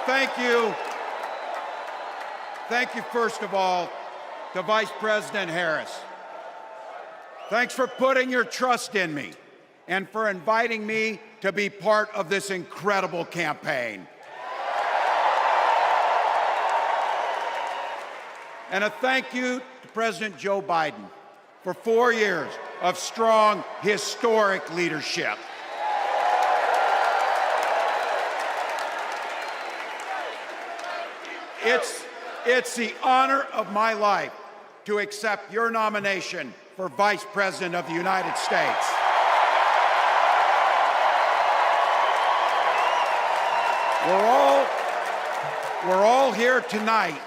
thank you. Thank you, first of all, to Vice President Harris. Thanks for putting your trust in me and for inviting me to be part of this incredible campaign. And a thank you to President Joe Biden for 4 years of strong, historic leadership. It's the honor of my life to accept your nomination for Vice President of the United States. We're all here tonight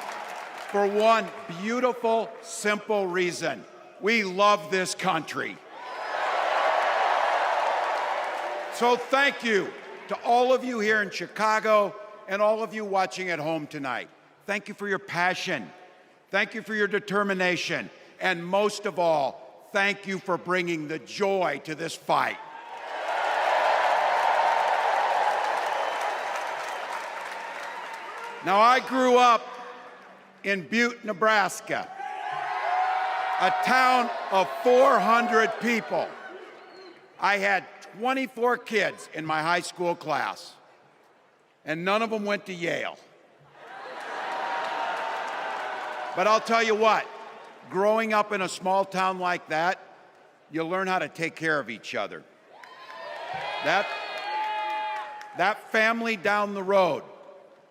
for one beautiful, simple reason. We love this country. So thank you to all of you here in Chicago and all of you watching at home tonight. Thank you for your passion. Thank you for your determination. And most of all, thank you for bringing the joy to this fight. Now, I grew up in Butte, Nebraska, a town of 400 people. I had 24 kids in my high school class, and none of them went to Yale. But I'll tell you what, growing up in a small town like that, you learn how to take care of each other. That family down the road,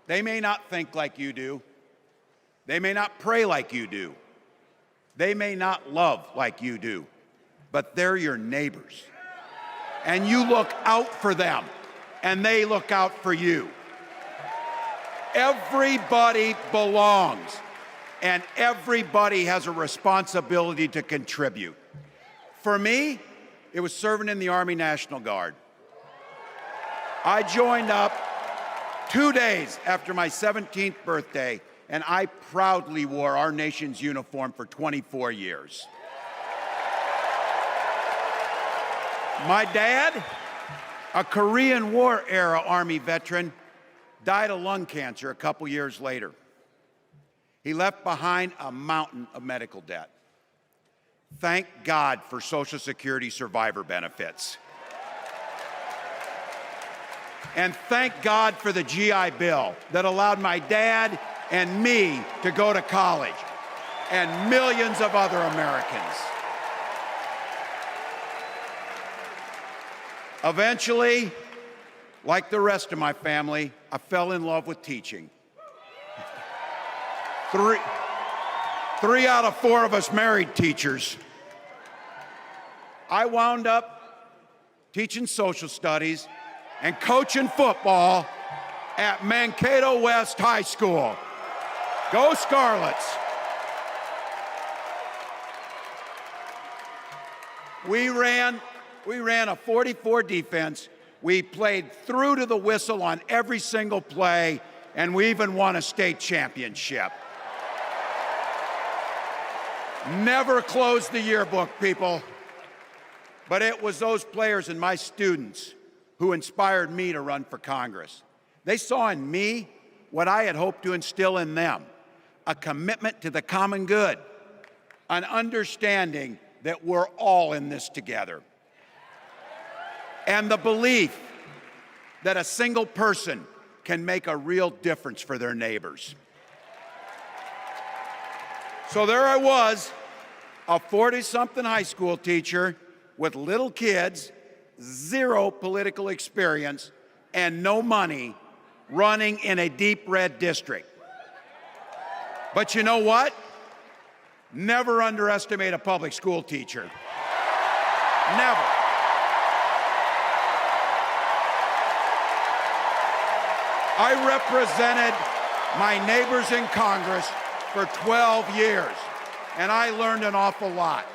they may not think like you do. They may not pray like you do. They may not love like you do, but they're your neighbors. And you look out for them, and they look out for you. Everybody belongs, and everybody has a responsibility to contribute. For me, it was serving in the Army National Guard. I joined up 2 days after my 17th birthday, and I proudly wore our nation's uniform for 24 years. My dad, a Korean War era Army veteran, died of lung cancer a couple years later. He left behind a mountain of medical debt. Thank God for Social Security survivor benefits. And thank God for the GI Bill that allowed my dad and me to go to college, and millions of other Americans. Eventually, like the rest of my family, I fell in love with teaching. Three out of 4 of us married teachers. I wound up teaching social studies and coaching football at Mankato West High School. Go Scarlets! We ran a 44 defense. We played through to the whistle on every single play, and we even won a state championship. Never closed the yearbook, people. But it was those players and my students who inspired me to run for Congress. They saw in me what I had hoped to instill in them, a commitment to the common good, an understanding that we're all in this together, and the belief that a single person can make a real difference for their neighbors. So there I was, a 40-something high school teacher with little kids, 0 political experience, and no money, running in a deep red district. But you know what? Never underestimate a public school teacher. Never. I represented my neighbors in Congress for 12 years, and I learned an awful lot.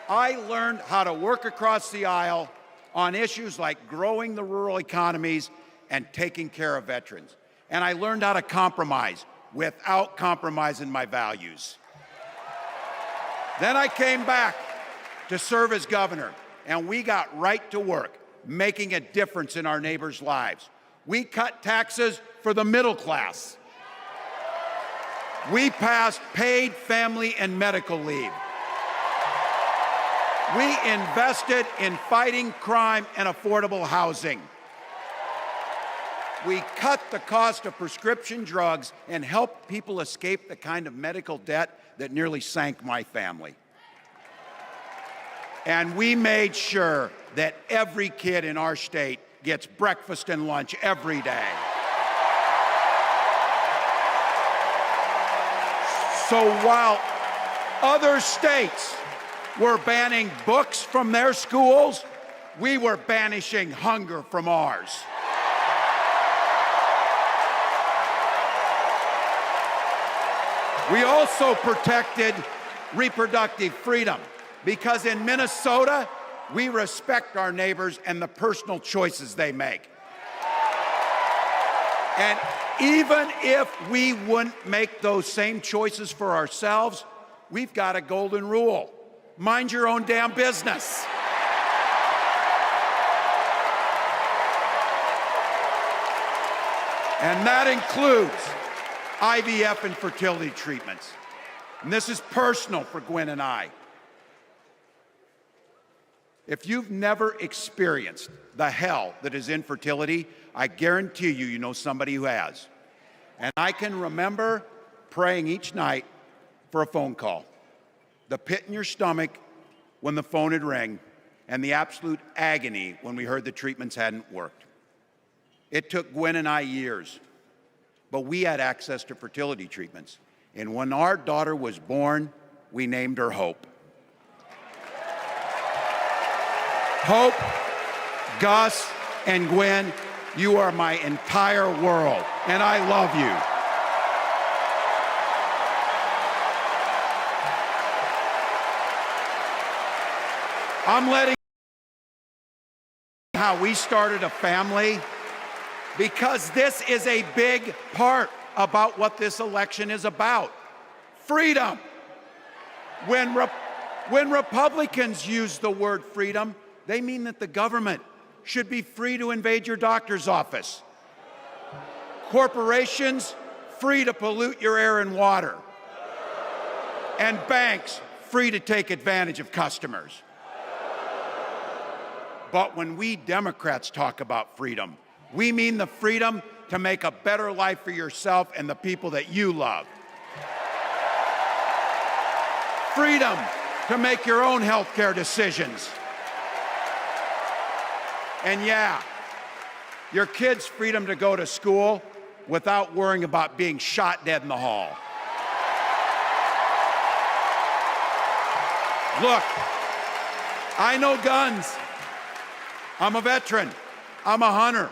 I learned how to work across the aisle on issues like growing the rural economies and taking care of veterans. And I learned how to compromise without compromising my values. Then I came back to serve as governor, and we got right to work making a difference in our neighbors' lives. We cut taxes for the middle class. We passed paid family and medical leave. We invested in fighting crime and affordable housing. We cut the cost of prescription drugs and helped people escape the kind of medical debt that nearly sank my family. And we made sure that every kid in our state gets breakfast and lunch every day. So while other states were banning books from their schools, we were banishing hunger from ours. We also protected reproductive freedom because in Minnesota, we respect our neighbors and the personal choices they make. And even if we wouldn't make those same choices for ourselves, we've got a golden rule. Mind your own damn business. And that includes IVF and fertility treatments. And this is personal for Gwen and I. If you've never experienced the hell that is infertility, I guarantee you, you know somebody who has. And I can remember praying each night for a phone call. The pit in your stomach when the phone would ring, and the absolute agony when we heard the treatments hadn't worked. It took Gwen and I years, but we had access to fertility treatments. And when our daughter was born, we named her Hope. Hope, Gus, and Gwen, you are my entire world, and I love you. I'm letting you know how we started a family, because this is a big part about what this election is about. Freedom. When Republicans use the word freedom, they mean that the government should be free to invade your doctor's office. Corporations free to pollute your air and water. And banks free to take advantage of customers. But when we Democrats talk about freedom, we mean the freedom to make a better life for yourself and the people that you love. Freedom to make your own health care decisions. And yeah, your kids' freedom to go to school without worrying about being shot dead in the hall. Look, I know guns. I'm a veteran. I'm a hunter.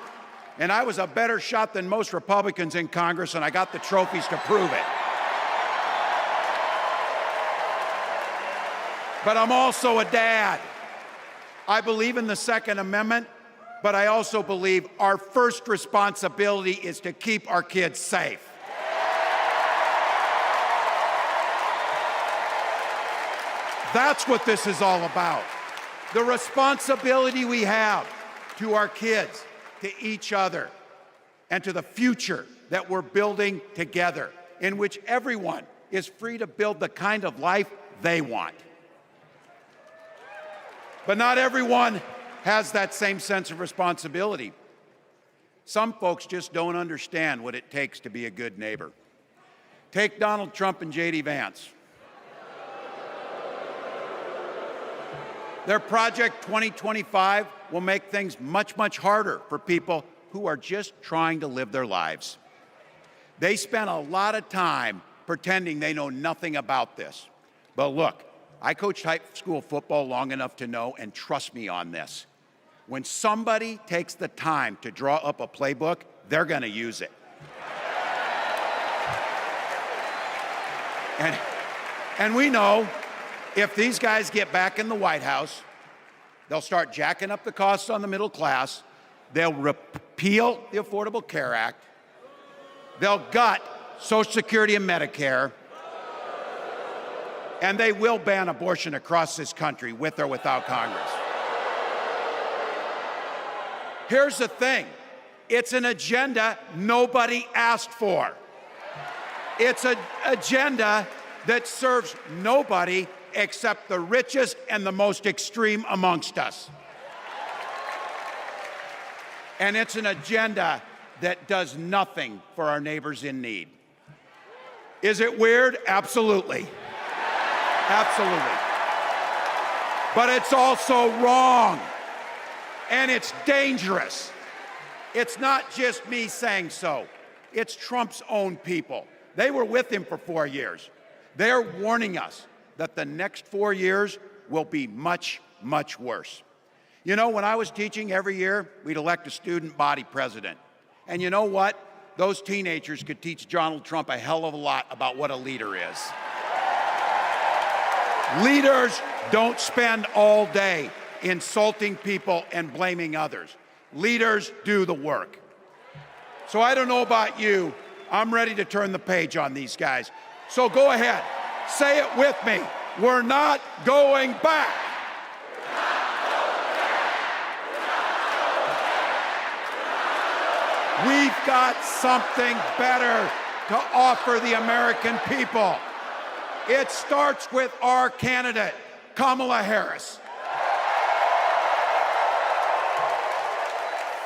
And I was a better shot than most Republicans in Congress, and I got the trophies to prove it. But I'm also a dad. I believe in the Second Amendment, but I also believe our first responsibility is to keep our kids safe. That's what this is all about. The responsibility we have to our kids, to each other, and to the future that we're building together, in which everyone is free to build the kind of life they want. But not everyone has that same sense of responsibility. Some folks just don't understand what it takes to be a good neighbor. Take Donald Trump and J.D. Vance. Their Project 2025 will make things much, much harder for people who are just trying to live their lives. They spent a lot of time pretending they know nothing about this. But look, I coached high school football long enough to know, and trust me on this, when somebody takes the time to draw up a playbook, they're going to use it. And we know if these guys get back in the White House, they'll start jacking up the costs on the middle class, they'll repeal the Affordable Care Act, they'll gut Social Security and Medicare, and they will ban abortion across this country with or without Congress. Here's the thing, It's an agenda nobody asked for. It's an agenda that serves nobody except the richest and the most extreme amongst us. And it's an agenda that does nothing for our neighbors in need. Is it weird? Absolutely. Absolutely. But it's also wrong, and it's dangerous. It's not just me saying so. It's Trump's own people. They were with him for 4 years. They're warning us that the next 4 years will be much, much worse. You know, when I was teaching every year, we'd elect a student body president. And you know what? Those teenagers could teach Donald Trump a hell of a lot about what a leader is. Leaders don't spend all day insulting people and blaming others. Leaders do the work. So I don't know about you, I'm ready to turn the page on these guys. So go ahead, say it with me. We're not going back. We've got something better to offer the American people. It starts with our candidate, Kamala Harris.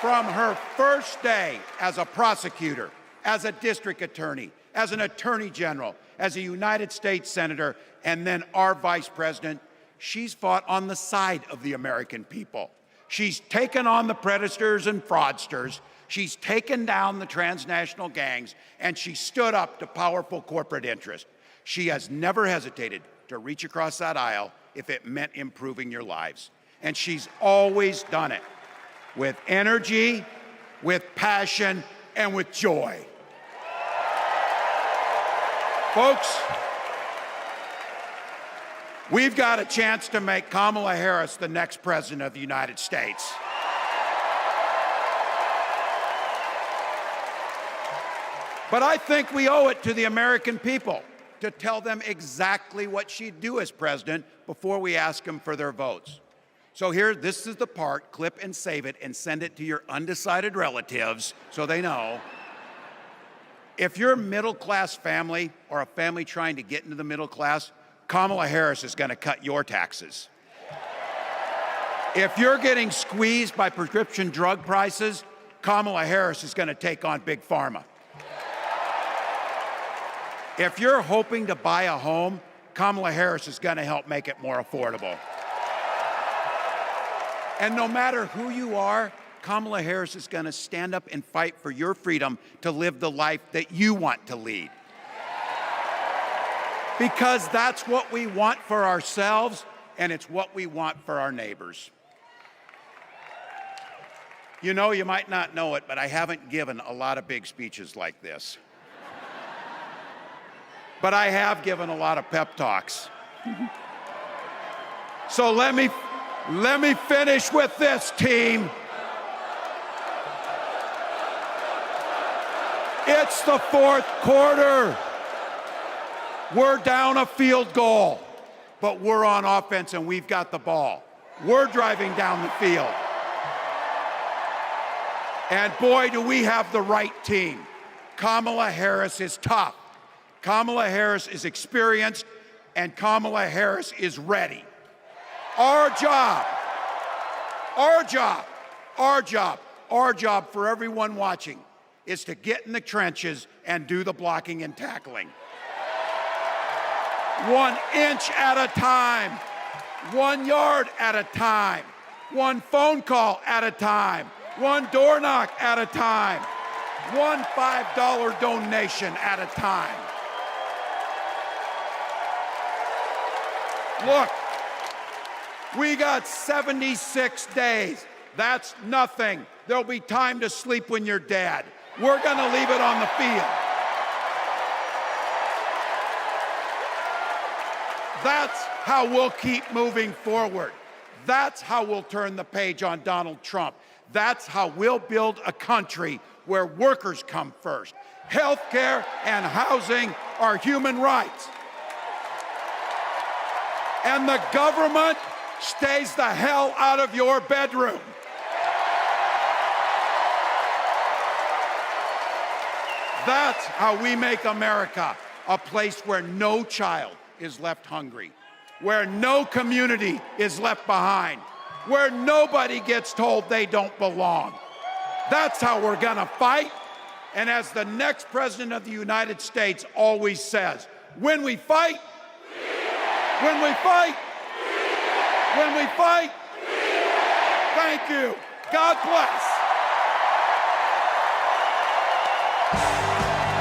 From her first day as a prosecutor, as a district attorney, as an attorney general, as a United States senator, and then our vice president, she's fought on the side of the American people. She's taken on the predators and fraudsters. She's taken down the transnational gangs, and she stood up to powerful corporate interests. She has never hesitated to reach across that aisle if it meant improving your lives. And she's always done it with energy, with passion, and with joy. Folks, we've got a chance to make Kamala Harris the next president of the United States. But I think we owe it to the American people to tell them exactly what she'd do as president before we ask them for their votes. So here, this is the part, clip and save it and send it to your undecided relatives so they know. If you're a middle-class family or a family trying to get into the middle class, Kamala Harris is going to cut your taxes. If you're getting squeezed by prescription drug prices, Kamala Harris is going to take on Big Pharma. If you're hoping to buy a home, Kamala Harris is going to help make it more affordable. And no matter who you are, Kamala Harris is going to stand up and fight for your freedom to live the life that you want to lead. Because that's what we want for ourselves, and it's what we want for our neighbors. You know, you might not know it, but I haven't given a lot of big speeches like this. But I have given a lot of pep talks. So let me finish with this, team. It's the fourth quarter. We're down a field goal, but we're on offense and we've got the ball. We're driving down the field. And boy, do we have the right team. Kamala Harris is tough. Kamala Harris is experienced, and Kamala Harris is ready. Our job for everyone watching is to get in the trenches and do the blocking and tackling. 1 inch at a time, 1 yard at a time, 1 phone call at a time, 1 door knock at a time, 1 $5 donation at a time. Look, we got 76 days. That's nothing. There'll be time to sleep when you're dead. We're going to leave it on the field. That's how we'll keep moving forward. That's how we'll turn the page on Donald Trump. That's how we'll build a country where workers come first. Healthcare and housing are human rights. And the government stays the hell out of your bedroom. That's how we make America a place where no child is left hungry, where no community is left behind, where nobody gets told they don't belong. That's how we're gonna fight. And as the next president of the United States always says, when we fight, when we fight, when we fight, thank you. God bless.